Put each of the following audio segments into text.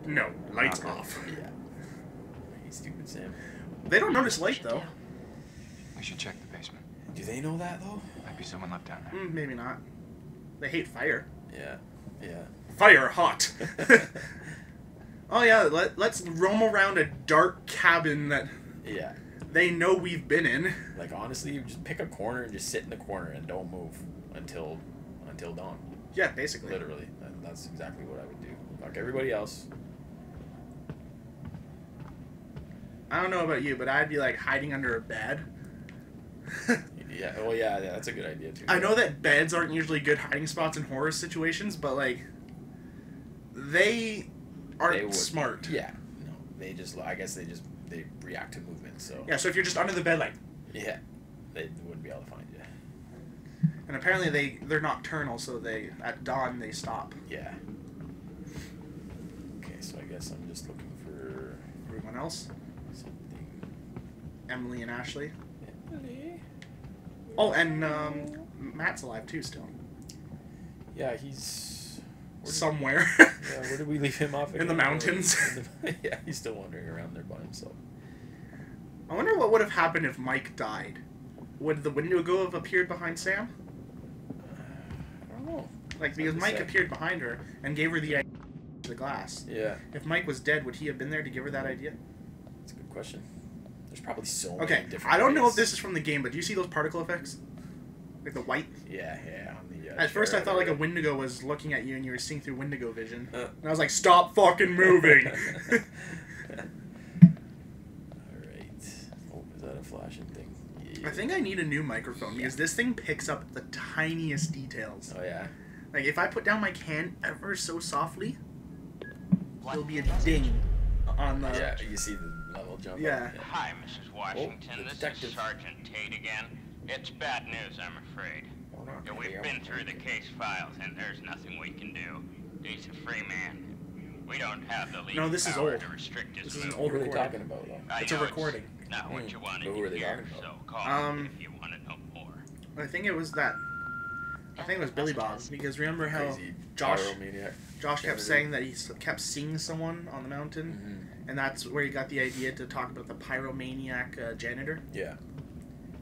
No, lights Okay. off. Yeah. Hey, stupid Sam. They don't notice light though. We should check the basement. Do they know that though? Might be someone left down there. Maybe not. They hate fire. Yeah. Yeah. Fire hot. Oh yeah, let's roam around a dark cabin that Yeah. they know we've been in. Like honestly, you just pick a corner and just sit in the corner and don't move until dawn. Yeah, basically. Literally. That's exactly what I would do. Fuck everybody else. I don't know about you, but I'd be like hiding under a bed. Yeah. Well, yeah. That's a good idea too. I know that beds aren't usually good hiding spots in horror situations, but like they aren't would- smart. Yeah. No. They just. I guess they react to movement. So. Yeah, so if you're just under the bed, like, Yeah. They wouldn't be able to find you. and apparently they're nocturnal, so they at dawn they stop. Yeah. Okay, so I guess I'm just looking for Everyone else, something. Emily and Ashley. Emily. Oh, and Matt's alive too still. Yeah, he's Somewhere. Yeah, where did we leave him off? In the again? mountains. Yeah, he's still wandering around there by himself. I wonder what would have happened if Mike died. Would the Wendigo have appeared behind Sam? I don't know. Like, because to Mike say. appeared behind her and gave her the idea to the glass. Yeah, If Mike was dead, would he have been there to give her that idea? that's a good question. There's probably so Okay, many different I don't know ways. if this is from the game, but do you see those particle effects? Like the white? Yeah, on the. At first I chair thought like a there. Wendigo was looking at you and you were seeing through Wendigo vision. Uh. And I was like, stop fucking moving! Alright. Oh, is that a flashing thing? Yeah. I think I need a new microphone because this thing picks up the tiniest details. Oh, yeah? Like if I put down my can ever so softly, there'll be a ding on the... Yeah, you see the level jump Yeah. up. Hi, Mrs. Washington. the This detective. is Sergeant Tate again. It's bad news, I'm afraid. Oh, no, Yeah, we've been through the case files, and there's nothing we can do. He's a free man. We don't have the legal No, this is power old. to restrict his This is an movement. old What are they recording. talking about, though? I It's a know recording. Not what you wanted But who to are they hear, talking about? so call me if you want to know more. I think it was that... I think it was Billy Bob. Because remember how Crazy Josh pyromaniac. kept Kennedy. saying that he kept seeing someone on the mountain? Mhm. And that's where he got the idea to talk about the pyromaniac janitor. Yeah.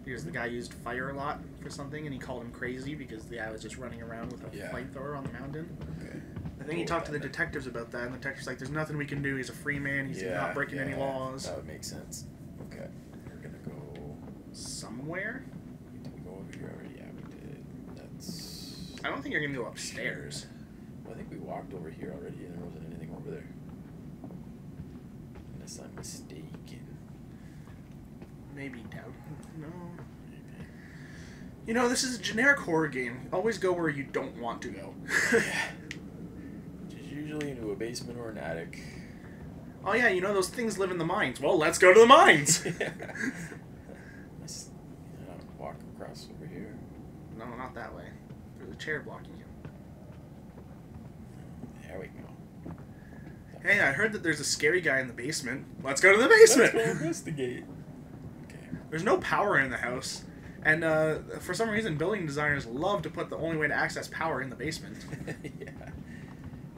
Because the guy used fire a lot for something, and he called him crazy because the guy was just running around with a Yeah. flamethrower on the mountain. Okay. I think he Cool, talked to the that- detectives about that, and the detective's like, there's nothing we can do, he's a free man, he's not breaking any laws. That would make sense. Okay. We're gonna go. Somewhere? Did we go over here already? Yeah, we did. That's. I don't think you're gonna go upstairs. Well, I think we walked over here already, and there wasn't anything over there. Unless I'm mistaken. Maybe down. No. You know, this is a generic horror game. Always go where you don't want to go. Yeah. Which is usually into a basement or an attic. Oh yeah, you know those things live in the mines. Well, let's go to the mines! Yeah. Let's walk across over here. No, not that way. There's a chair blocking you. There we go. Hey, I heard that there's a scary guy in the basement. Let's go to the basement! Let's go investigate. Okay. There's no power in the house. And for some reason, building designers love to put the only way to access power in the basement. Yeah.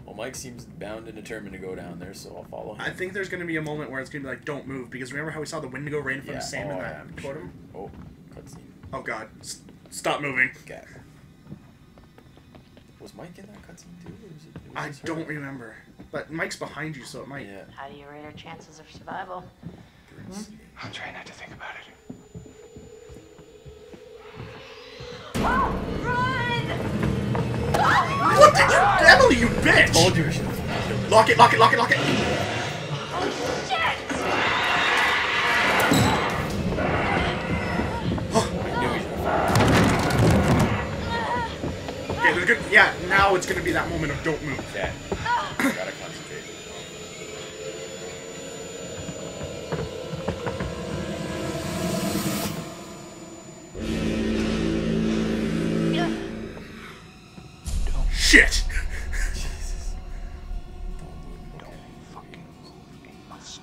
Well, Mike seems bound and determined to go down there, so I'll follow him. I think there's going to be a moment where it's going to be like, don't move. Because remember how we saw the Wendigo right in front of Sam in that I'm totem? sure. Oh, cutscene. Oh god. Stop moving. Okay. Was Mike in that cutscene too? Or was it I just her? don't remember. But Mike's behind you, so it might. Yeah. How do you rate our chances of survival? I'm trying not to think about it. What did you... Emily, you bitch! Told you we should have. Lock it, lock it, lock it, lock it! I knew we should have. Okay, there's good... Yeah, now it's going to be that moment of don't move. Okay. Gotta concentrate. Shit! Jesus. Don't fucking move. You must.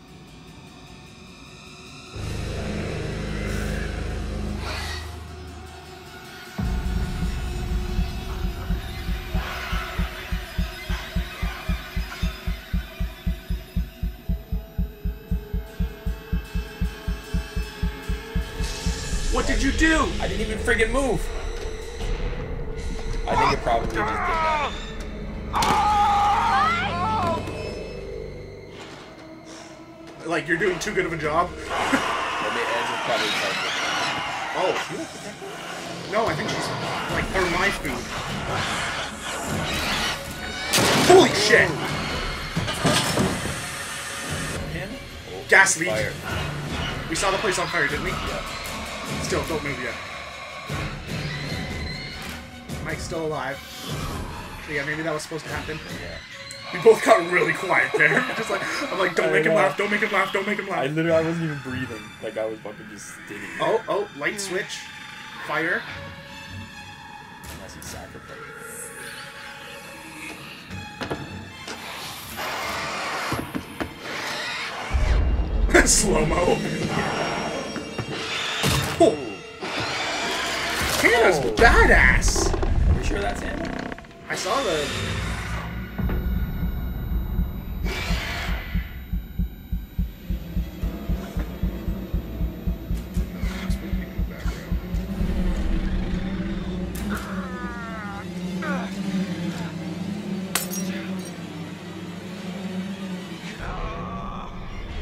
What did you do? I didn't even friggin' move. I think it probably just did that. Like, you're doing too good of a job? Well, the edge is probably like, Oh. No, I think she's, like, they're my food. Holy shit! him? Oh, Gas leak. fire. We saw the place on fire, didn't we? Yeah. Still, don't move yet. Mike's still alive. So yeah, maybe that was supposed to happen. Yeah. We both got really quiet there. Just like, I'm like, don't I make him know. laugh, don't make him laugh, don't make him I laugh. wasn't even breathing. Like, I was fucking just sitting. Oh, light switch. Fire. Unless he sacrificed. Slow-mo. Oh. Hannah's Oh. badass. Are we sure that's him? I saw the...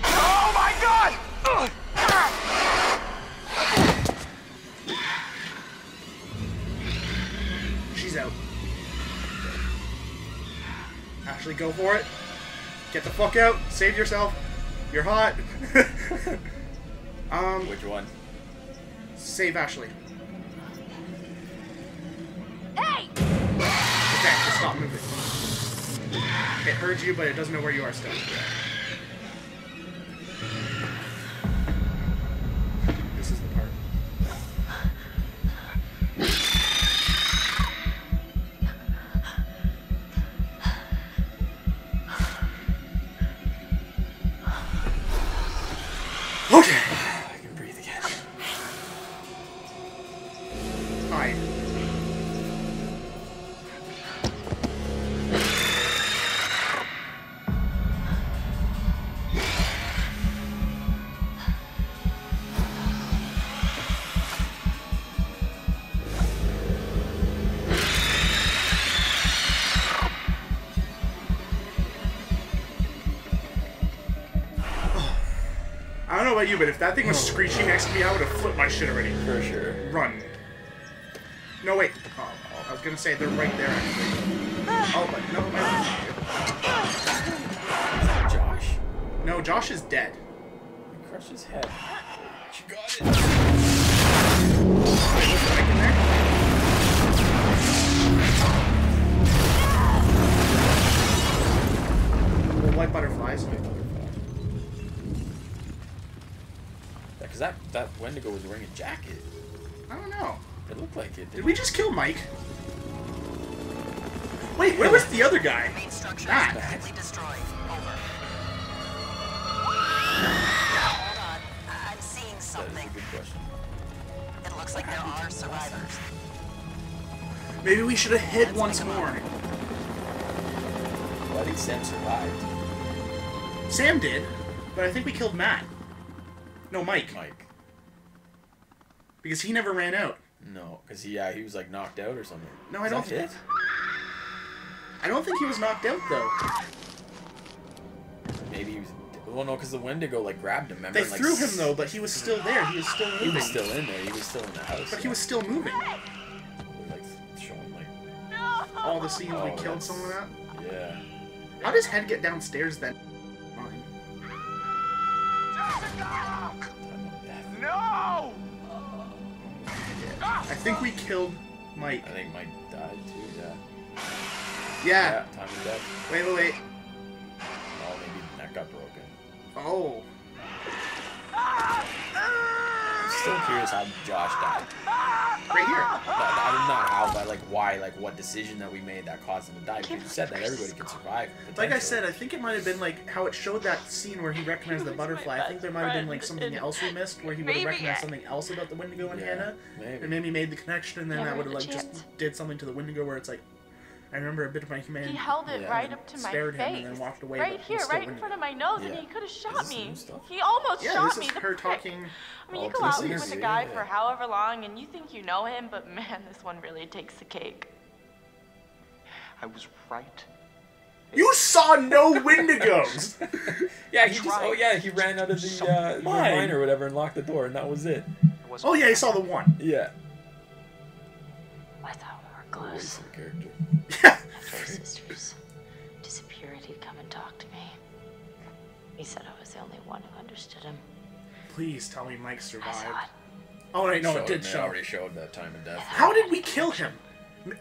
Oh my God! She's out. Ashley, go for it. Get the fuck out. Save yourself. You're hot. Which one? Save Ashley. Hey! Okay, just stop moving. It heard you, but it doesn't know where you are still. This is the part. Okay. I can breathe again. Hide. I don't know about you, but if that thing was screeching next to me, I would have flipped my shit already. For sure. Run. No, wait. Oh, I was gonna say they're right there, actually. Oh, but no, Josh. no. No, Josh is dead. He crushed his head. She got it. Wait, was Mike in there? Little white butterflies. Because that Wendigo was wearing a jacket. I don't know. It looked like it. Did we just kill Mike? Wait, where was the other guy? Main structure That. is completely destroyed. Over. Hold on. I'm seeing That is something. a good question. It looks like there are survivors. Maybe we should have hid once more. Well, I think Sam survived. Sam did, but I think we killed Matt. No, Mike. Mike. Because he never ran out. No, because he was like knocked out or something. No, I Is don't that think. it? I don't think he was knocked out though. Maybe he was. Well, no, because the Wendigo like grabbed him. Remember? They and, like, threw him though, but he was still there. He was still moving. He was still in there. He was still in the house. But he was still moving. like showing like. All the scenes we Oh, killed that's- someone at. Yeah. How does Head get downstairs then? Fine. Time of death. No! I think we killed Mike. I think Mike died too. Yeah. Yeah. Time of death. Wait. Oh, maybe neck got broken. Oh. I'm still curious how Josh died. Right here. Not how, but like why, like what decision that we made that caused him to die. Because you said that everybody could survive. Like I potentially. said, I think it might have been like how it showed that scene where he recognized the butterfly. I think there might have been like something else we missed where he would have recognized something else about the Wendigo and Yeah, Hannah. maybe. And maybe made the connection and then Never that would have had a like chance. just did something to the Wendigo where it's like, I remember a bit of my humanity. He held it Yeah. right up to my Stared face. him and then walked away, right but here, was still right in winning. front of my nose, and Yeah. he could have Is shot this me. new stuff? He almost Yeah, shot this me. is the her prick. talking. I mean, you Oh, go to out the with a interview, guy yeah. for however long, and you think you know him, but man, this one really takes the cake. I was right. You saw no Wendigos! Yeah, he just. Tried. Oh yeah, he ran out of the Why? mine or whatever and locked the door, and that was it. It wasn't Oh yeah, he saw the one. Yeah. I thought we were Voice close. of the character. After his sister's disappeared, he'd come and talk to me. He said I was the only one who understood him. Please tell me Mike I survived. saw it. Oh wait, no, Showed it did him, show. already showed that time and death. How did we kill him?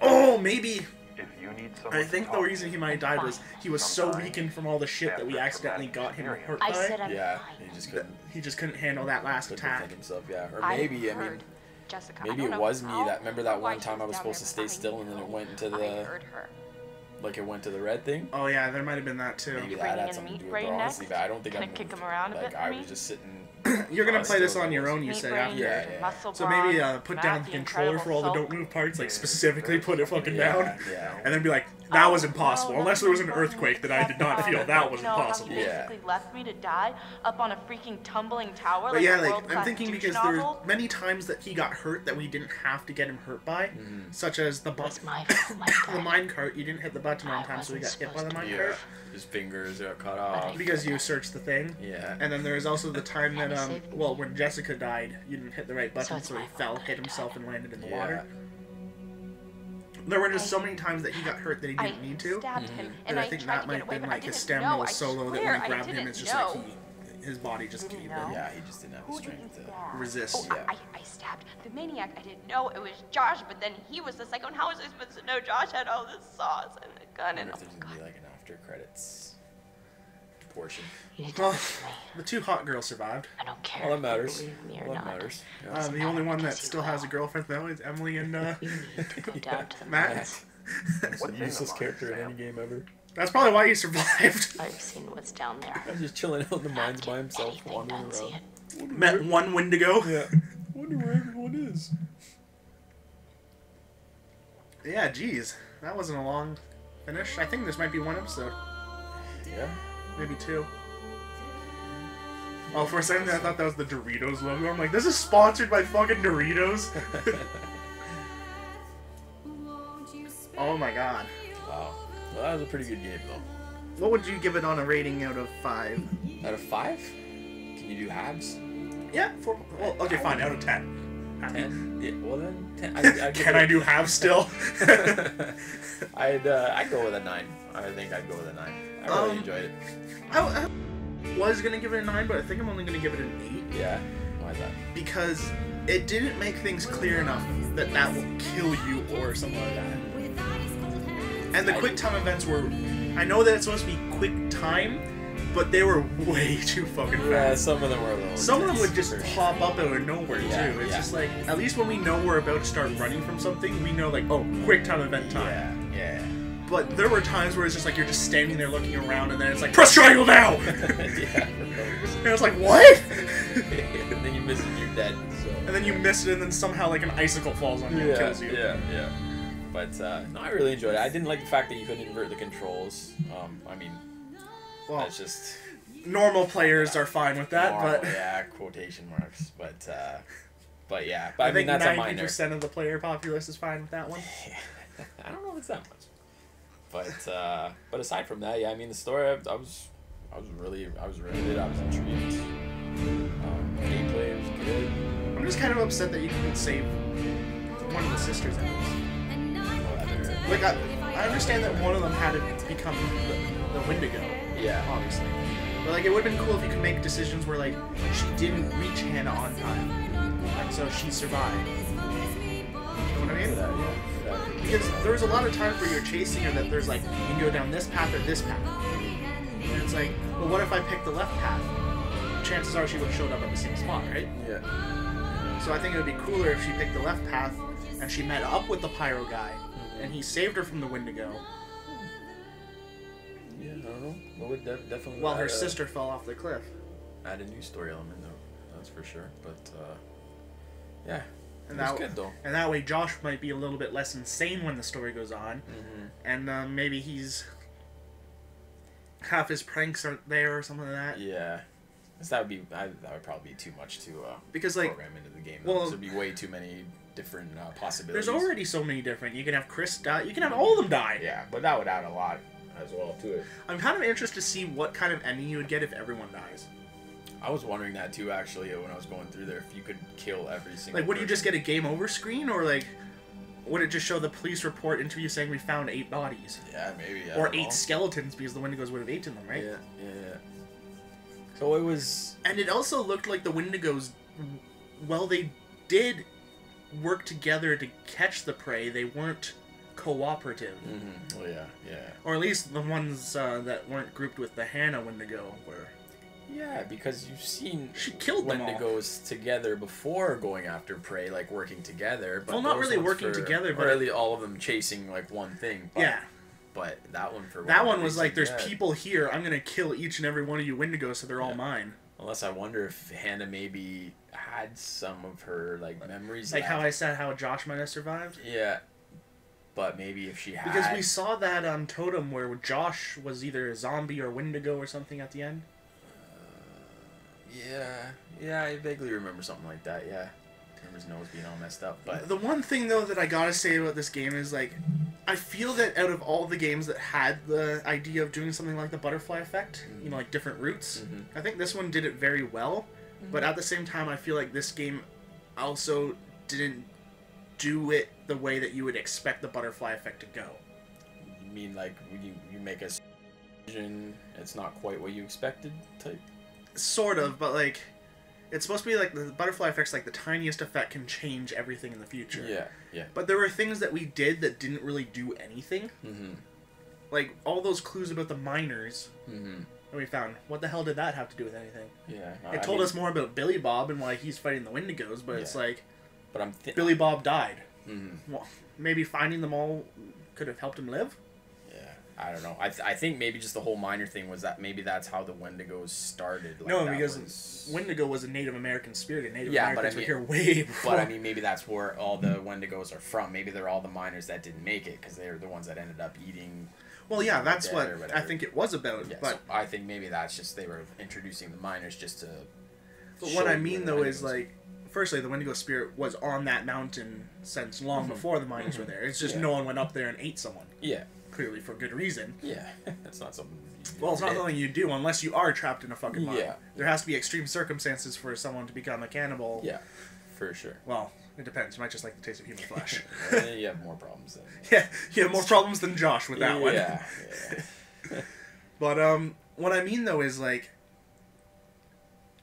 Oh, maybe. If you need someone I think to the talk reason he might have died was he was so weakened from all the shit that we accidentally got him hurt I by. said I'm Yeah, fine. he just couldn't. He just couldn't handle that last Couldn't attack. defend himself. Yeah, or I maybe I mean. heard Jessica. I Maybe don't it know was me how that. Remember that or why one she time I was down supposed to there stay behind still me. and then it went into I the heard her. like it went to the red thing. Oh yeah, there might have been that too. Maybe Bringing that had in something to do meat with it, brain honestly, next? but I don't think Gonna I kick moved. him around a Like bit I for was me? just sitting. You're gonna play this still on your was. own, you Meat said. brain, After. Yeah, yeah. muscle So maybe brawn, put Matt, down the the controller for all the incredible don't move parts, like specifically put it fucking Yeah, down, yeah. and then be like, that was Oh, impossible, no, unless there was an no, earthquake that I did not feel. That was you know, how impossible. he Yeah. basically left me to die up on a freaking tumbling tower But like yeah, a like world-class I'm thinking douche because there were novel. many times that he got hurt that we didn't have to get him hurt by, such as the That's my fault, like the that. mine cart. You didn't hit the button on I time, so we got wasn't hit by the supposed mine to. Yeah, cart his fingers got cut off. because you searched the thing. Yeah. And then there was also the time that And he saved me. well, when Jessica died, you didn't hit the right button, it's so he my fault fell, that hit I himself, died. and landed in the Yeah. water. There were just so many times that he got hurt that he I didn't need to. stabbed him, And and I think tried that to might get have away, been but I like his didn't stamina know. was I so low that swear when I he grabbed him, didn't it's just know. like his body just Didn't gave know. in. Yeah, he just didn't have the Who strength did to. that? Resist. Oh, Yeah. I stabbed the maniac. I didn't know it was Josh, but then he was the psycho. And how was I supposed to know Josh had all this sauce and the gun I and wonder oh if there's my gonna be god. like an after credits portion. You need to Well, listen to me. the two hot girls survived. I don't care Well, if that you matters. believe me or Well, that not. matters. Yeah. The only one that Because he still has a will. girlfriend though is Emily and You need to go down to the Matt. mines. It's a useless character in any game ever. That's probably why he survived. I've seen what's down there. I'm just chilling out in the mines by Not himself, anything wandering fancy around. it. Met one Wendigo. Yeah. Wonder where everyone is. Yeah, geez, that wasn't a long finish. I think this might be one episode, Yeah. maybe two. Oh, for a second there, I thought that was the Doritos logo. I'm like, this is sponsored by fucking Doritos. Oh my god. Wow. Well, that was a pretty good game, though. What would you give it on a rating out of 5? Out of 5? Can you do halves? Yeah, 4. Well, okay, fine, out of 10. 10? Yeah, well then, 10. I'd give Can it I a- do half still? I'd go with a 9. I think I'd go with a 9. I really enjoyed it. I was gonna give it a 9, but I think I'm only gonna give it an 8 Yeah. Why is that? because it didn't make things clear enough that that will kill you or something like that. And the quick time events were, I know that it's supposed to be quick time, but they were way too fucking Yeah, fast. some of them were a little. Some of them intense, would just for sure. pop up out of nowhere Yeah, too. It's yeah. just like, at least when we know we're about to start running from something, we know like, oh, quick time event time. Yeah. But there were times where it's just like you're just standing there looking around, and then it's like, press triangle now. Yeah. And I was like, what? And then you miss it, you're dead. So. And then you miss it, and then somehow like an icicle falls on you and kills you. Yeah. But no, I really enjoyed it. I didn't like the fact that you couldn't invert the controls. I mean, Well, that's just normal players are fine with that, normal, but yeah, quotation marks. But yeah. But I I mean, think that's a 90% minor. of the player populace is fine with that one. I don't know if it's that much. But aside from that, yeah, I mean the story. I was really riveted. I was intrigued. Gameplay was good. I'm just kind of upset that you couldn't save one of the sisters in this. Whatever. Like, I understand that one of them had to become the Wendigo, Yeah. obviously. But, like, it would have been cool if you could make decisions where, like, she didn't reach Hannah on time. And so she survived. You know what I mean? Yeah. Because there was a lot of times where you're chasing her that there's, like, you can go down this path or this path. And it's like, well, what if I picked the left path? Chances are she would have showed up at the same spot, right? Yeah. So I think it would be cooler if she picked the left path and she met up with the pyro guy and he saved her from the Wendigo Yeah, I don't know. Well, would definitely while her add sister fell off the cliff. add a new story element, though. That's for sure. But yeah. And It was good, though. And that way Josh might be a little bit less insane when the story goes on. And maybe he's... half his pranks aren't there or something like that. Yeah. 'Cause that would probably be too much to because, like, program into the game. well, There'd be way too many different possibilities. There's already so many different... You can have Chris die. You can have all of them die. Yeah, but that would add a lot as well to it. I'm kind of interested to see what kind of ending you would get if everyone dies. I was wondering that too, actually, when I was going through there, if you could kill every single Like, would you just person. get a game over screen, or, like, would it just show the police report interview saying we found 8 bodies? Yeah, maybe. Or 8 skeletons, because the Wendigos would have eaten them, right? Yeah. So it was... And it also looked like the Wendigos, well, they did work together to catch the prey, they weren't cooperative. Mm-hmm. Well, yeah. Or at least the ones that weren't grouped with the Hannah Wendigo were. Yeah, because you've seen She killed them all. Wendigos together before going after prey, like working together. But Well, not those really ones working together, but- really all of them chasing like one thing. But, Yeah. But that one for That whatever one was like, reason, there's yeah. people here, I'm gonna kill each and every one of you Wendigos so they're all mine. Unless I wonder if Hannah maybe had some of her like memories. Like left. how I said how Josh might have survived. Yeah. But maybe if she had. Because we saw that on Totem where Josh was either a zombie or Wendigo or something at the end. Yeah, I vaguely remember something like that. Yeah, I remember his nose being all messed up. But The one thing though that I gotta say about this game is like, I feel that out of all the games that had the idea of doing something like the butterfly effect, you know, like different routes, I think this one did it very well. But at the same time, I feel like this game also didn't do it the way that you would expect the butterfly effect to go. you mean like when you make a decision, it's not quite what you expected type. Sort of, but like, it's supposed to be like the butterfly effect's like the tiniest effect can change everything in the future. Yeah. But there were things that we did that didn't really do anything. Mm-hmm. Like all those clues about the miners Mm-hmm. that we found. What the hell did that have to do with anything? Yeah. It told us more about Billy Bob and why he's fighting the Wendigos, but it's Yeah. like But I'm Billy Bob died. Mm-hmm. Well, maybe finding them all could have helped him live. Yeah. I don't know. I think maybe just the whole miner thing was that maybe that's how the Wendigos started. Like, No, that because was- Wendigo was a Native American spirit, and Native Yeah, but Americans I mean- were here way before. But I mean, maybe that's where all the Wendigos are from. Maybe they're all the miners that didn't make it because they're the ones that ended up eating. well, yeah, that's dead what or I whatever. think it was about. Yeah, but so I think maybe that's just they were introducing the miners just to. But show what I you mean, where though, the is Wendigos- like, firstly, the Wendigo spirit was on that mountain since long before the miners were there. It's just Yeah. no one went up there and ate someone, Yeah, clearly for good reason. yeah, that's not something. you Well, it's not did. something you do unless you are trapped in a fucking mine. Yeah. There has to be extreme circumstances for someone to become a cannibal. Yeah, for sure. Well, it depends. You might just like the taste of human flesh. You have more problems than. Yeah, you have more problems than Josh with that one. Yeah. But what I mean though is like,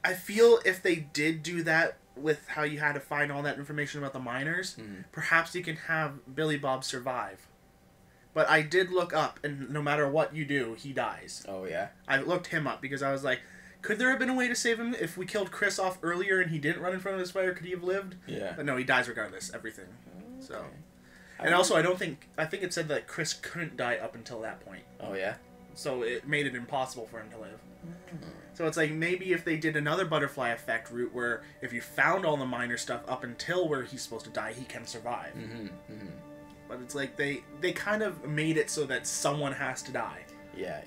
I feel if they did do that with how you had to find all that information about the miners, perhaps you can have Billy Bob survive. But I did look up, and no matter what you do, he dies. Oh yeah. I looked him up because I was like, could there have been a way to save him if we killed Chris off earlier and he didn't run in front of his fire? Could he have lived? Yeah. But no, he dies regardless. Everything. So. Okay. And also, I think it said that Chris couldn't die up until that point. Oh yeah. So it made it impossible for him to live. So it's like maybe if they did another butterfly effect route where if you found all the minor stuff up until where he's supposed to die, he can survive. But it's like they kind of made it so that someone has to die. Yeah.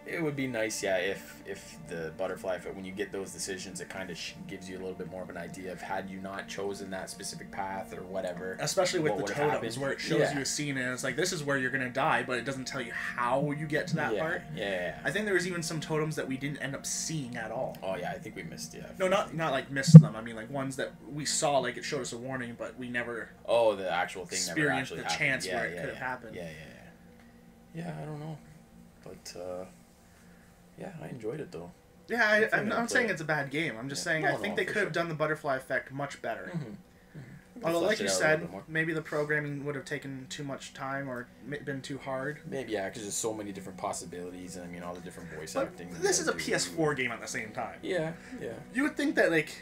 It would be nice, yeah, if the butterfly effect, when you get those decisions, it kind of gives you a little bit more of an idea of had you not chosen that specific path or whatever. Especially with what the would have totems, happened. where it shows Yeah. you a scene and it's like, this is where you're going to die, but it doesn't tell you how you get to that Yeah. part. Yeah. I think there was even some totems that we didn't end up seeing at all. Oh yeah, I think we missed. Yeah. No, not like missed them. I mean, like ones that we saw, like it showed us a warning, but we never Oh, the actual thing never experienced actually the happened. chance Yeah, where it yeah, could have yeah. happened. Yeah, I don't know, but yeah, I enjoyed it though. Yeah, Definitely I'm gonna not play saying it. it's a bad game. I'm just Yeah. saying No, I think no, they for could have sure. done the butterfly effect much better. Although, Flesh like it you out a little said, bit more. maybe the programming would have taken too much time or been too hard. Maybe yeah, because there's so many different possibilities, and I mean all the different voice But acting. this is a that PS4 game at the same time. Yeah. You would think that like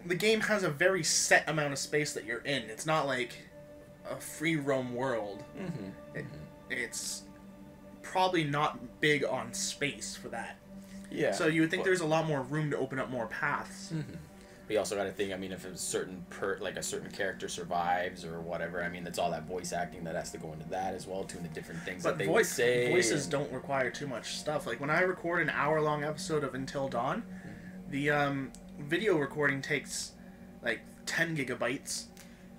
the game has a very set amount of space that you're in. It's not like a free roam world. It's probably not big on space for that. Yeah. So you would think but- there's a lot more room to open up more paths. But you also got to think, I mean, if a certain a certain character survives or whatever, I mean, that's all that voice acting that has to go into that as well, too, and the different things But that they would say. voices don't require too much stuff. Like when I record an hour-long episode of Until Dawn, the video recording takes like 10 gigabytes.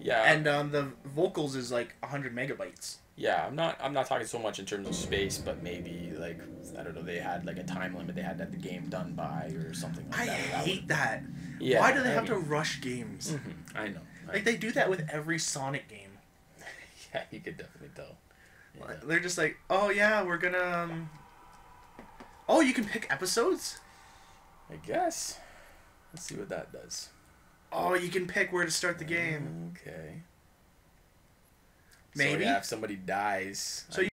Yeah. And the vocals is like 100 megabytes. Yeah, I'm not talking so much in terms of space, but maybe like I don't know, they had like a time limit they had to have the game done by or something like I that. hate that. Yeah, Why do they I have to mean- rush games? I know. Like they do that with every Sonic game. Yeah, you could definitely tell. Yeah. They're just like, oh yeah, we're gonna. Oh, you can pick episodes. I guess. Let's see what that does. Oh, you can pick where to start the game. Okay. Maybe. So, yeah, if somebody dies. So you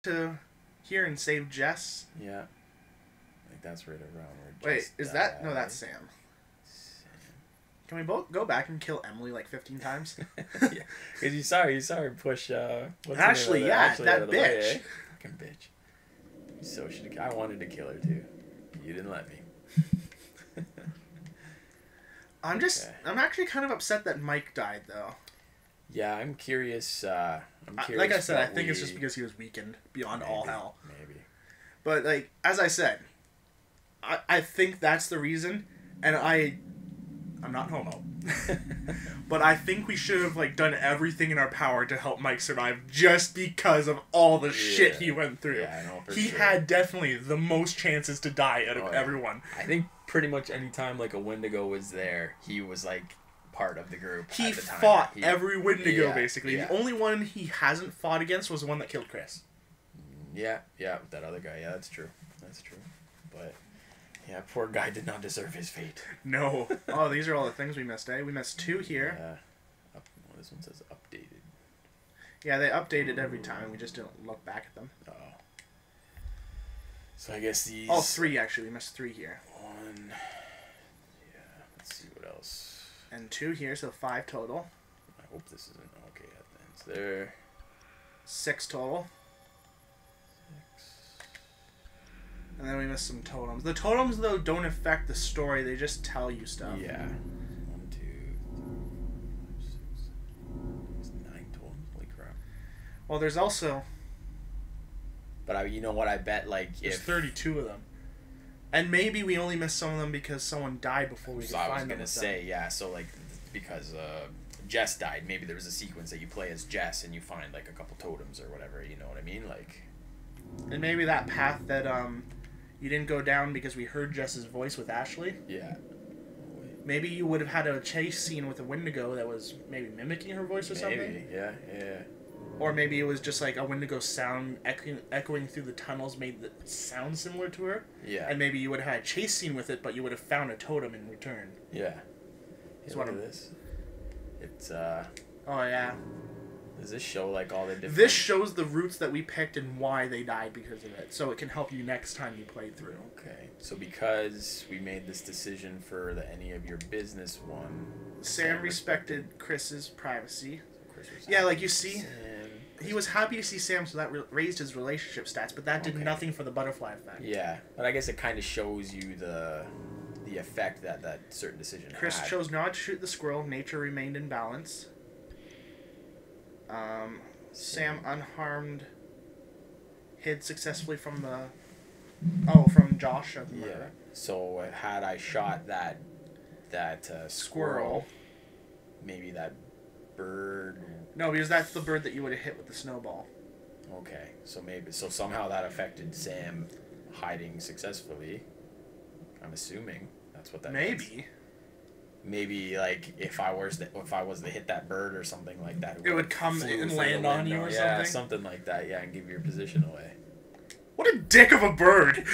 to here and save Jess. Yeah. I think that's right around where. Wait, Jess is that no? died. That's Sam. Can we both go back and kill Emily like 15 times? Yeah, because you saw her push. What's Ashley, the name of yeah, Ashley that out of the way, bitch. eh? Fucking bitch. So should I wanted to kill her too. You didn't let me. I'm Okay. actually kind of upset that Mike died though. Yeah, I'm curious. Like I said, I what think it's just because he was weakened beyond all maybe, hell. Maybe. But like as I said, I think that's the reason, and I'm not homo. But I think we should have like done everything in our power to help Mike survive just because of all the shit Yeah. he went through. Yeah, I know for He sure. had definitely the most chances to die out of Oh, yeah. everyone. I think pretty much any time like a Wendigo was there, he was like part of the group. He at the time. fought He- every Wendigo Yeah, basically. yeah. The only one he hasn't fought against was the one that killed Chris. Yeah, that other guy. Yeah, that's true. That's true. But yeah, poor guy did not deserve his fate. No. Oh, these are all the things we missed, eh? We missed 2 here. Yeah. Well, this one says updated. Yeah, they updated every time. We just didn't look back at them. Oh. So I guess these. Oh, 3 actually. We missed 3 here. 1. Yeah. Let's see what else. And 2 here, so 5 total. I hope this isn't okay. That ends there. 6 total. 6. And then we missed some totems. The totems, though, don't affect the story. They just tell you stuff. Yeah. 1, 2, 3, 6. It's 9 total. Holy crap. Well, there's also... But you know what? I bet like There's if 32 of them. And maybe we only missed some of them because someone died before we could So I find was them. gonna with say, them. yeah. So like, because Jess died, maybe there was a sequence that you play as Jess and you find like a couple totems or whatever. You know what I mean? Like, And maybe that path that you didn't go down because we heard Jess's voice with Ashley. yeah. Maybe you would have had a chase scene with a Wendigo that was maybe mimicking her voice or something. Maybe. Yeah. Yeah. Or maybe it was just like a Wendigo sound echoing through the tunnels made the sound similar to her. Yeah. And maybe you would have had a chase scene with it, but you would have found a totem in return. Yeah. It's Yeah, one look of- at this. It's Oh, yeah. Does this show like all the different? This shows the routes that we picked and why they died because of it. So it can help you next time you play through. Okay. So because we made this decision for the any of your business one, Sam respected Chris's privacy. Chris was Yeah, happy like you to see, Sam. he was happy to see Sam, so that raised his relationship stats, but that did Okay. nothing for the butterfly effect. Yeah, but I guess it kind of shows you the effect that certain decision Chris had. chose not to shoot the squirrel. Nature remained in balance. Sam unharmed hid successfully from from Josh of the Yeah. murder. So had I shot that squirrel, maybe that bird. No, because that's the bird that you would have hit with the snowball. Okay, so somehow that affected Sam hiding successfully. I'm assuming that's what that means. Maybe like if I was to hit that bird or something like that, It would come flew and through land the on you window. or yeah, something? something like that. Yeah, and give your position away. What a dick of a bird!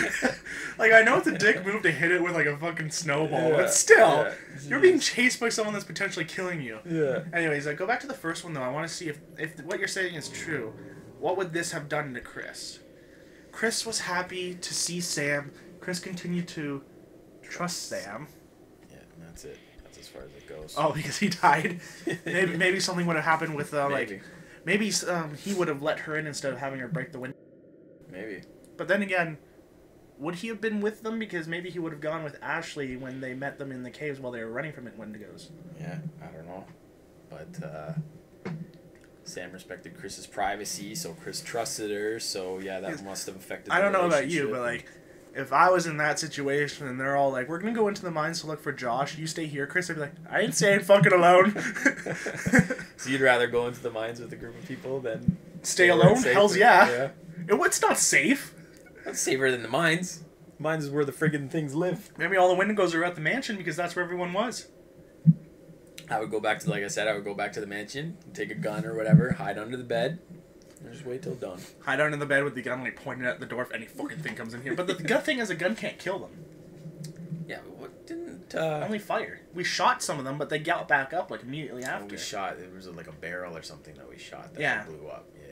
Like, I know it's a dick move to hit it with like a fucking snowball, Yeah, but still, yeah. you're being chased by someone that's potentially killing you. Yeah. Anyways, go back to the first one though. I want to see if what you're saying is true. What would this have done to Chris? Chris was happy to see Sam. Chris continued to trust Sam. Yeah, and that's it. That's as far as it goes. Oh, because he died. maybe something would have happened with Maybe. maybe he would have let her in instead of having her break the window. Maybe. But then again, would he have been with them? Because maybe he would have gone with Ashley when they met them in the caves while they were running from Wendigos. Yeah, I don't know. But Sam respected Chris's privacy, so Chris trusted her. So yeah, that must have affected. I don't know about you, but like, if I was in that situation and they're all like, "We're gonna go into the mines to look for Josh. You stay here, Chris," I'd be like, "I ain't staying fucking alone." So you'd rather go into the mines with a group of people than stay alone? Hell's yeah. Yeah. It's not safe. That's safer than the mines. Mines is where the friggin' things live. Maybe all the Wendigos are at the mansion because that's where everyone was. I would go back to, like I said, I would go back to the mansion, take a gun or whatever, hide under the bed, and just wait till dawn. Hide under the bed with the gun like pointed at the door if any fucking thing comes in here. But the good thing is a gun can't kill them. Yeah, but what didn't... Only fire. We shot some of them, but they got back up like immediately after. We shot, it was like a barrel or something that we shot that blew up. Yeah.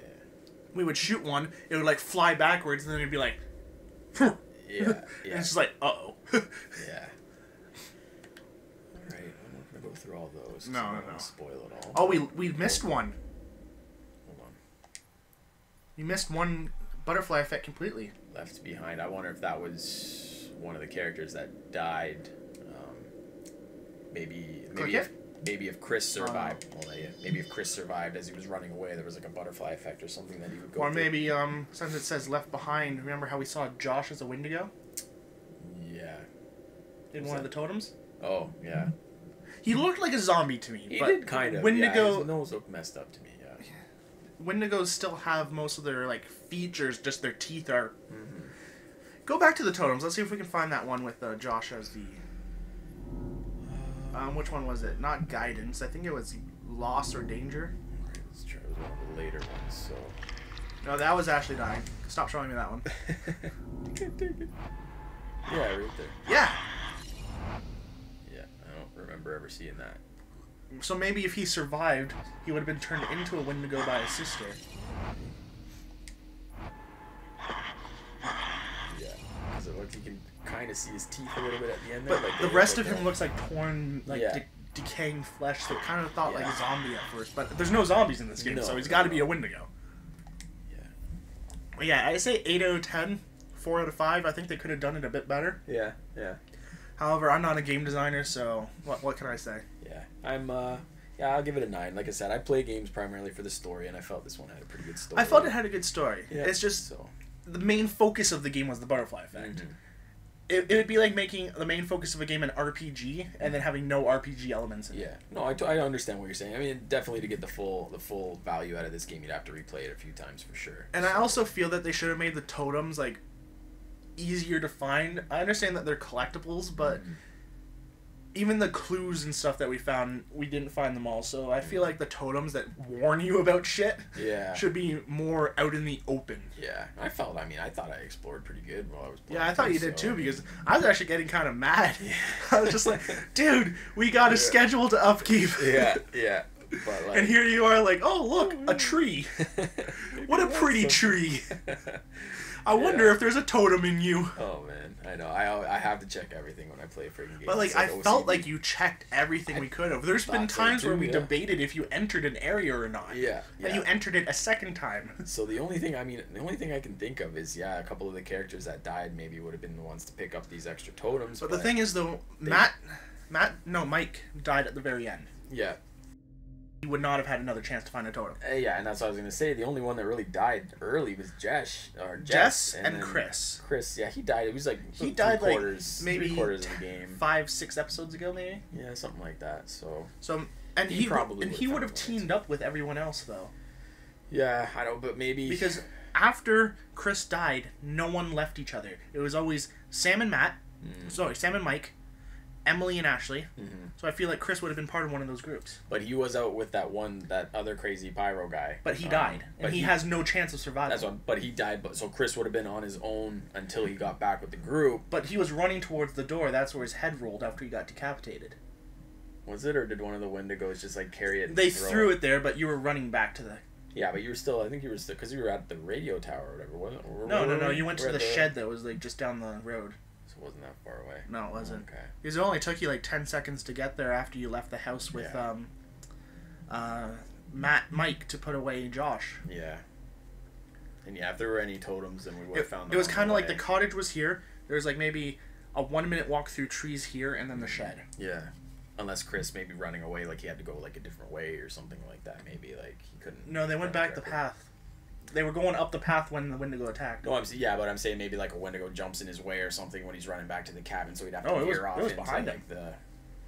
We would shoot one, it would like fly backwards, and then it'd be like... Yeah, yeah. And it's just like, uh-oh. Yeah. Alright, I'm not gonna go through all those. No, I'm no, not gonna no. spoil it all. Oh, we missed one. Hold on. You missed one butterfly effect completely. Left Behind. I wonder if that was one of the characters that died. Maybe if Chris survived. Maybe if Chris survived as he was running away, there was like a butterfly effect or something that he would go Or through. maybe, since it says Left Behind, remember how we saw Josh as a Wendigo? Yeah. In one of the totems? Oh, yeah. He looked like a zombie to me. He but did kind of. Wendigo, Yeah, his nose looked messed up to me, yeah. Wendigos still have most of their, like, features, just their teeth are... Mm-hmm. Go back to the totems. Let's see if we can find that one with Josh as the... which one was it? Not Guidance. I think it was Loss or Danger. Let's try. It was one of the later ones, so... No, that was Ashley dying. Stop showing me that one. Take it. Yeah, right there. Yeah! Yeah, I don't remember ever seeing that. So maybe if he survived, he would have been turned into a Wendigo by his sister. Yeah, because it looks, you can kind of see his teeth a little bit at the end there. But like the rest of him looks like torn, like decaying flesh, so it kind of thought like a zombie at first. But there's no zombies in this game, so he's got to be a Wendigo. Yeah. But yeah, I say 8 out of 10, 4 out of 5. I think they could have done it a bit better. Yeah, yeah. However, I'm not a game designer, so what can I say? Yeah, I'll give it a 9. Like I said, I play games primarily for the story, and I felt this one had a pretty good story. I felt it had a good story. Yeah, it's just the main focus of the game was the butterfly effect. Mm-hmm. It would be like making the main focus of a game an RPG and then having no RPG elements in it. Yeah, no, I understand what you're saying. I mean, definitely to get the full value out of this game, you'd have to replay it a few times for sure. And I also feel that they should have made the totems like easier to find. I understand that they're collectibles, but even the clues and stuff that we found, we didn't find them all. So I feel like the totems that warn you about shit should be more out in the open. Yeah, I thought I explored pretty good while I was playing. Yeah, I thought you did too, because I was actually getting kind of mad. Yeah. I was just like, dude, we got a schedule to upkeep. Yeah. But like, and here you are like, oh, look, a tree. What a pretty tree. I wonder if there's a totem in you. Oh, man. I know. I have to check everything when I play friggin' games. But, like, I felt like you checked everything we could have. There's been times where we debated if you entered an area or not. Yeah. And you entered it a second time. So the only thing I can think of is, a couple of the characters that died maybe would have been the ones to pick up these extra totems. But the thing is, though, Mike died at the very end. Yeah. He would not have had another chance to find a totem. Yeah, and that's what I was going to say. The only one that really died early was Jess and Chris. Chris, yeah, he died. It was like he died like maybe 3/4 of the game. 5-6 episodes ago, maybe. Yeah, something like that. So he would have teamed up with everyone else though. Yeah, I don't. But maybe because after Chris died, no one left each other. It was always Sam and Matt. Sam and Mike. Emily and Ashley. Mm-hmm. So I feel like Chris would have been part of one of those groups. But he was out with that other crazy pyro guy. But he died. And he has no chance of surviving. That's what, but he died. So Chris would have been on his own until he got back with the group. But he was running towards the door. That's where his head rolled after he got decapitated. Was it? Or did one of the Wendigos just like carry it and They threw it there, but you were running back to the... Yeah, but you were still... I think you were still... Because you were at the radio tower or whatever, wasn't it? No. You went to the shed that was like just down the road. It wasn't that far away. No, it wasn't. Okay. Because it only took you like 10 seconds to get there after you left the house with Mike to put away Josh. Yeah. And if there were any totems, then we would have found them. It was kind of like the cottage was here, There's like maybe a 1-minute walk through trees here and then the shed. Yeah. Unless Chris maybe running away, like he had to go like a different way or something like that. Maybe like he couldn't. No, they went back the path. They were going up the path when the Wendigo attacked. No, but I'm saying maybe like a Wendigo jumps in his way or something when he's running back to the cabin, so he'd have to veer off. It was behind him. Like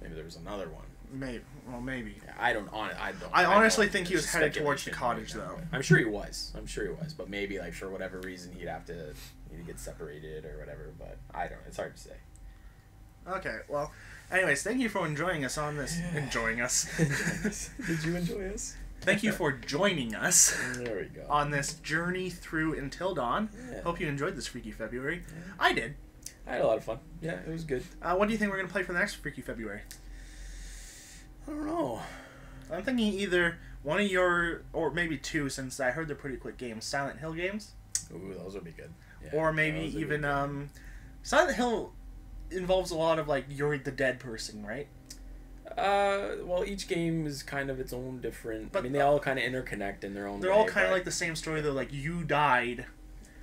maybe there was another one. Maybe. Yeah, I honestly think he was headed towards the cottage, though. I'm sure he was. But maybe like for whatever reason he'd have to get separated or whatever. But I don't. It's hard to say. Okay. Well, anyways, thank you for enjoying us on this. Enjoying us. Did you enjoy us? Thank you for joining us. There we go. On this journey through Until Dawn. Yeah. Hope you enjoyed this Freaky February. Yeah. I did. I had a lot of fun. Yeah, it was good. What do you think we're gonna play for the next Freaky February? I don't know. I'm thinking either one of your, or maybe two, since I heard they're pretty quick games. Silent Hill games. Ooh, those would be good. Yeah, or maybe even Silent Hill involves a lot of like you're the dead person, right? Well, each game is kind of its own different. But I mean, they all kind of interconnect in their own. They're way, all kind of like the same story, though. Like you died,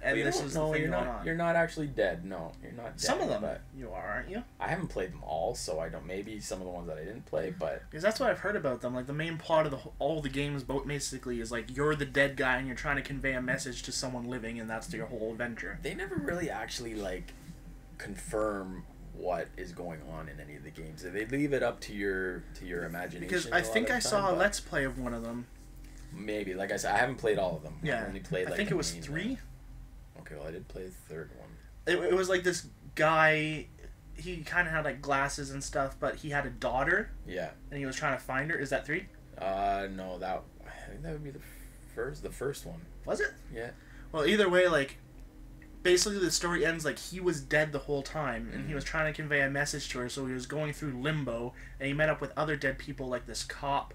and this is the thing going on. You're not actually dead. No, you're not dead. Some of them you are, aren't you? I haven't played them all, so I don't. Maybe some of the ones that I didn't play, but because that's what I've heard about them. Like the main plot of all the games, basically, is like you're the dead guy and you're trying to convey a message to someone living, and that's your whole adventure. They never really actually like confirm what is going on in any of the games. They leave it up to your imagination. Because I think I saw a Let's Play of one of them. Maybe, like I said, I haven't played all of them. Yeah, I only played, like, I think it was 3. Okay, well I did play the third one. It was like this guy. He kind of had like glasses and stuff, but he had a daughter. Yeah. And he was trying to find her. Is that 3? No, I think that would be the first one. Was it? Yeah. Well, either way, like. Basically, the story ends like he was dead the whole time, and he was trying to convey a message to her, so he was going through limbo, and he met up with other dead people, like this cop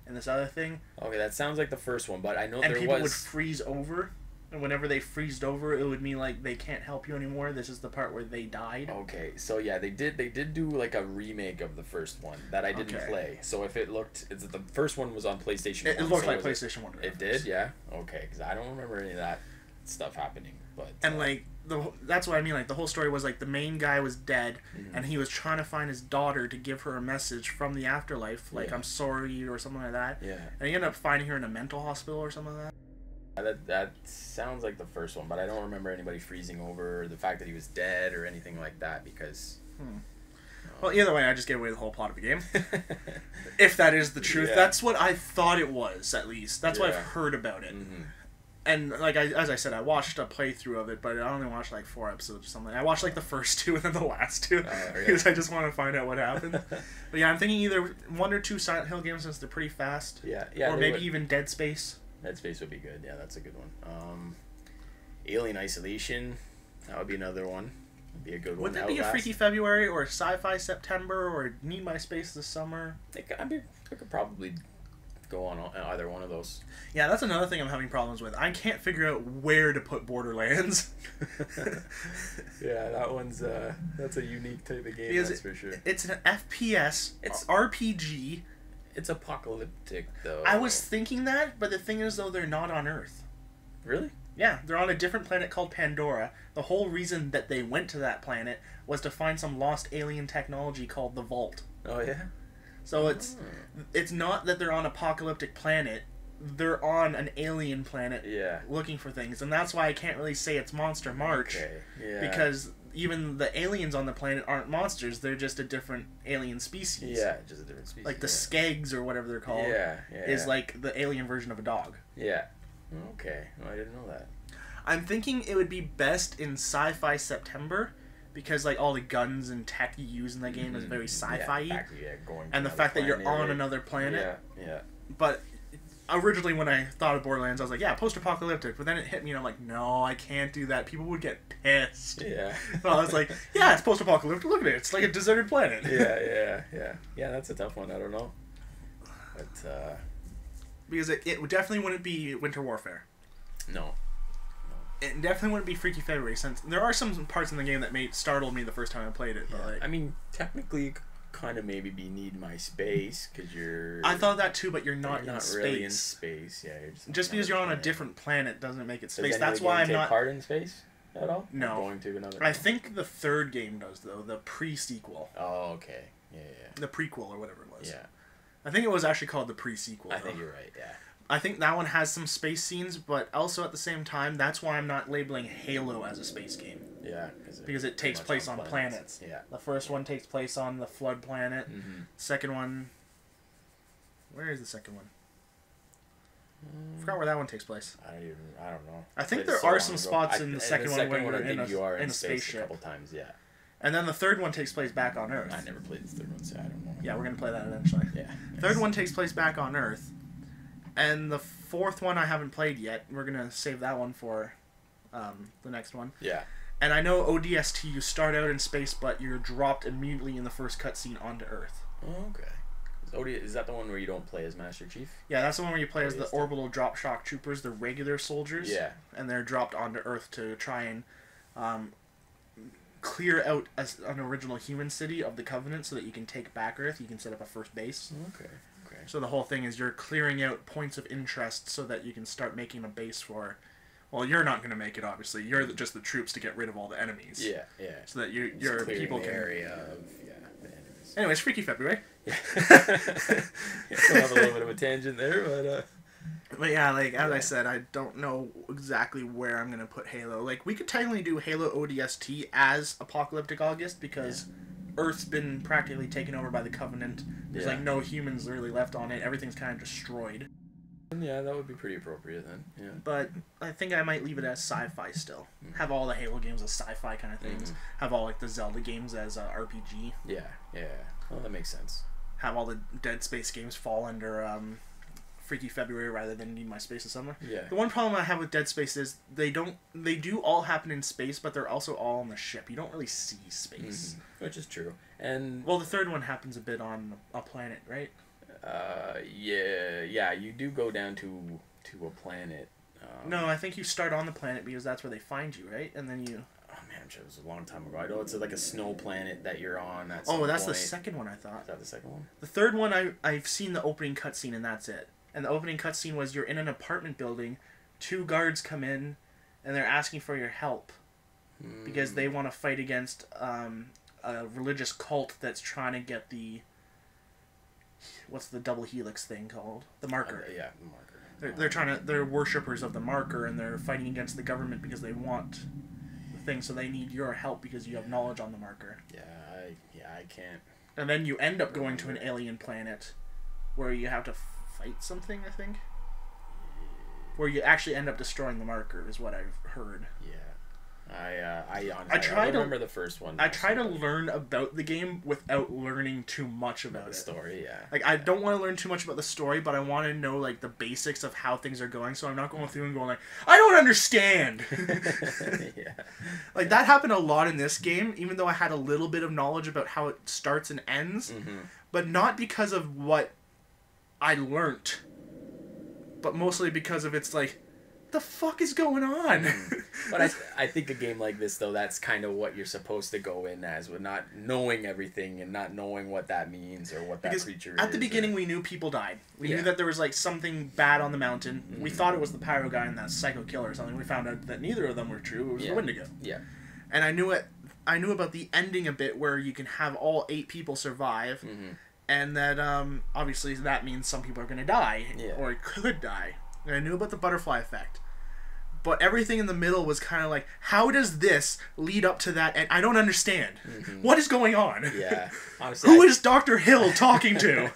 and this other thing. Okay, that sounds like the first one, but I know and people would freeze over, and whenever they freezed over, it would mean, like, they can't help you anymore. This is the part where they died. Okay, so yeah, they did do, like, a remake of the first one that I didn't play. So if the first one was on PlayStation 1. It looked like PlayStation 1. It did, yeah? Okay, because I don't remember any of that stuff happening. But, and like that's what I mean. Like the whole story was like the main guy was dead, and he was trying to find his daughter to give her a message from the afterlife, like I'm sorry or something like that. Yeah. And he ended up finding her in a mental hospital or something like that. That sounds like the first one, but I don't remember anybody freezing over, the fact that he was dead or anything like that. Because. Well, either way, I just gave away the whole plot of the game. If that is the truth, that's what I thought it was. At least that's what I've heard about it. And, like, as I said, I watched a playthrough of it, but I only watched, like, 4 episodes or something. I watched, like, the first 2 and then the last 2, because I just want to find out what happened. But, yeah, I'm thinking either 1 or 2 Silent Hill games since they're pretty fast. Yeah. Or maybe even Dead Space. Dead Space would be good. Yeah, that's a good one. Alien Isolation, that would be another one. Would be a good one. Would that be a Freaky February or Sci-Fi September or Need My Space this summer? I could probably go on either one of those. Yeah, that's another thing I'm having problems with. I can't figure out where to put Borderlands. Yeah, that one's that's a unique type of game, that's for sure. It's an FPS, it's RPG. It's apocalyptic, though. I was thinking that, but the thing is, though, they're not on Earth. Really? Yeah, they're on a different planet called Pandora. The whole reason that they went to that planet was to find some lost alien technology called the Vault. Oh, yeah? So it's not that they're on an apocalyptic planet. They're on an alien planet looking for things. And that's why I can't really say it's Monster March. Okay. Yeah. Because even the aliens on the planet aren't monsters. They're just a different alien species. Yeah, just a different species. Like the Skegs or whatever they're called. Is like the alien version of a dog. Yeah. Okay. Well, I didn't know that. I'm thinking it would be best in Sci-Fi September. Because, like, all the guns and tech you use in that game is very sci-fi-y. And the fact that you're on another planet. Yeah. But originally when I thought of Borderlands, I was like, yeah, post-apocalyptic. But then it hit me and I'm like, no, I can't do that. People would get pissed. Yeah. So I was like, yeah, it's post-apocalyptic. Look at it. It's like a deserted planet. Yeah, that's a tough one. I don't know. But, because it definitely wouldn't be Winter Warfare. No. It definitely wouldn't be Freaky February, since there are some parts in the game that startled me the first time I played it. But like, I mean, technically, it could kind of maybe be Need My Space, because you're... I thought that too, but you're not really in space. Yeah, just because you're on a different planet doesn't make it space. Does That's why I'm take not... part in space? at all? No. Or going to another? I think the third game does, though. The pre-sequel. Oh, okay. Yeah. The prequel or whatever it was. Yeah. I think it was actually called the pre-sequel. I think you're right, yeah. I think that one has some space scenes, but also at the same time, that's why I'm not labeling Halo as a space game. Yeah. Because it takes place on planets. Yeah. The first one takes place on the Flood planet. Mm-hmm. Second one... Where is the second one? I forgot where that one takes place. I don't know. I think there are some spots in the second one where you're in a spaceship. A couple times, yeah. And then the third one takes place back on Earth. I never played the third one, so I don't know. Yeah, we're going to play that eventually. Yeah. Third one takes place back on Earth. And the fourth one I haven't played yet. We're going to save that one for the next one. Yeah. And I know ODST, you start out in space, but you're dropped immediately in the first cutscene onto Earth. Oh, okay. Is that the one where you don't play as Master Chief? Yeah, that's the one where you play as the orbital drop shock troopers, the regular soldiers. Yeah. And they're dropped onto Earth to try and clear out an original human city of the Covenant so that you can take back Earth. You can set up a first base. Okay. So the whole thing is you're clearing out points of interest so that you can start making a base for... Well, you're not going to make it, obviously. You're just the troops to get rid of all the enemies. Yeah. So that your people can... area of, the enemies. Anyways, Freaky February. Yeah. Still have a little bit of a tangent there, but... But yeah, like, as I said, I don't know exactly where I'm going to put Halo. Like, we could technically do Halo ODST as Apocalyptic August, because Earth's been practically taken over by the Covenant. There's, like, no humans really left on it. Everything's kind of destroyed. Yeah, that would be pretty appropriate then, yeah. But I think I might leave it as sci-fi still. Mm-hmm. Have all the Halo games as sci-fi kind of things. Mm-hmm. Have all, like, the Zelda games as RPG. Yeah. Well, that makes sense. Have all the Dead Space games fall under, Freaky February rather than Need My Space of Summer. Yeah. The one problem I have with Dead Space is they do all happen in space, but they're also all on the ship. You don't really see space. Mm-hmm. Which is true. And well, the third one happens a bit on a planet, right? Yeah, you do go down to a planet. No, I think you start on the planet because that's where they find you, right? And then you... Oh man, it was a long time ago. I know it's like a snow planet that you're on. That's the second one, I thought. Is that the second one? The third one, I've seen the opening cutscene and that's it. And the opening cutscene was you're in an apartment building, 2 guards come in, and they're asking for your help because they want to fight against a religious cult that's trying to get the... What's the double helix thing called? The marker. Yeah, the marker. They're worshippers of the marker, and they're fighting against the government because they want the thing, so they need your help because you have knowledge on the marker. I can't. And then you end up going to an alien planet where you have to fight something, I think. Where you actually end up destroying the marker, is what I've heard. Yeah. I honestly I remember the first one. I try to learn about the game without learning too much about the story, yeah. Like, I don't want to learn too much about the story, but I want to know, like, the basics of how things are going, so I'm not going through and going, like, I don't understand! Yeah. Like, that happened a lot in this game, even though I had a little bit of knowledge about how it starts and ends, but not because of what I learnt, but mostly because of it's like, the fuck is going on? But I think a game like this, though, that's kind of what you're supposed to go in as, with not knowing everything and not knowing what that means or what that creature is. At the beginning, we knew people died. We knew that there was, like, something bad on the mountain. We thought it was the pyro guy and that psycho killer or something. We found out that neither of them were true. It was the Wendigo. Yeah. And I knew about the ending a bit, where you can have all 8 people survive, and that, obviously, that means some people are going to die, or could die. And I knew about the butterfly effect. But everything in the middle was kind of like, how does this lead up to that? And I don't understand. What is going on? Yeah. Honestly, Who is Dr. Hill talking to?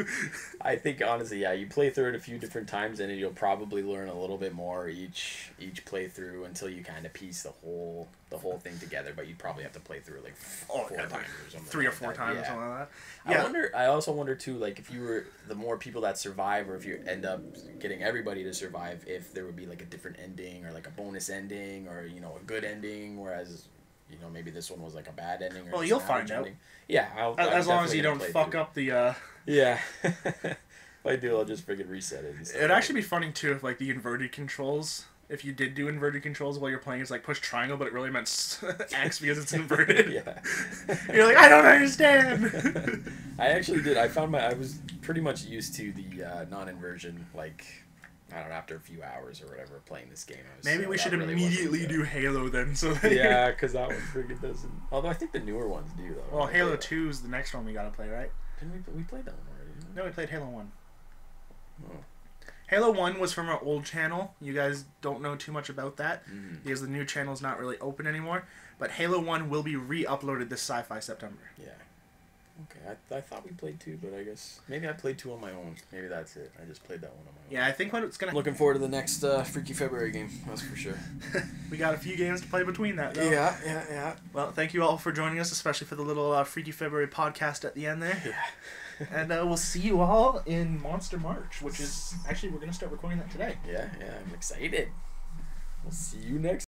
I think, honestly, yeah, you play through it a few different times, and you'll probably learn a little bit more each playthrough until you kind of piece the whole thing together. But you'd probably have to play through it like 4 times or something. 3 or 4 times or something like that. Yeah. I also wonder too, like, if you were the more people that survive, or if you end up getting everybody to survive, if there would be like a different ending or like a bonus ending or, you know, a good ending, whereas, you know, maybe this one was like a bad ending. Or you'll find out. Yeah, as long as you don't fuck up the. Yeah. If I do, I'll just freaking reset it. It'd actually be funny too if, like, the inverted controls. If you did do inverted controls while you're playing, it's like push triangle, but it really meant X because it's inverted. Yeah. You're like, I don't understand. I actually did. I was pretty much used to the non-inversion, like, I don't know, after a few hours or whatever playing this game. Maybe we should immediately do Halo then. So yeah, because that one freaking doesn't. Although I think the newer ones do though. Well, Halo 2 is the next one we gotta play, right? Didn't we played that one already? Didn't we? No, we played Halo 1. Oh. Halo 1 was from our old channel. You guys don't know too much about that because the new channel's not really open anymore. But Halo 1 will be re-uploaded this Sci-Fi September. Yeah. Okay, I thought we played 2, but I guess maybe I played 2 on my own. Maybe that's it. I just played that one on my own. Yeah, I think what it's gonna. Looking forward to the next Freaky February game. That's for sure. We got a few games to play between that, though. Yeah. Well, thank you all for joining us, especially for the little Freaky February podcast at the end there. Yeah. And we'll see you all in Monster March, which is actually we're gonna start recording that today. Yeah. I'm excited. We'll see you next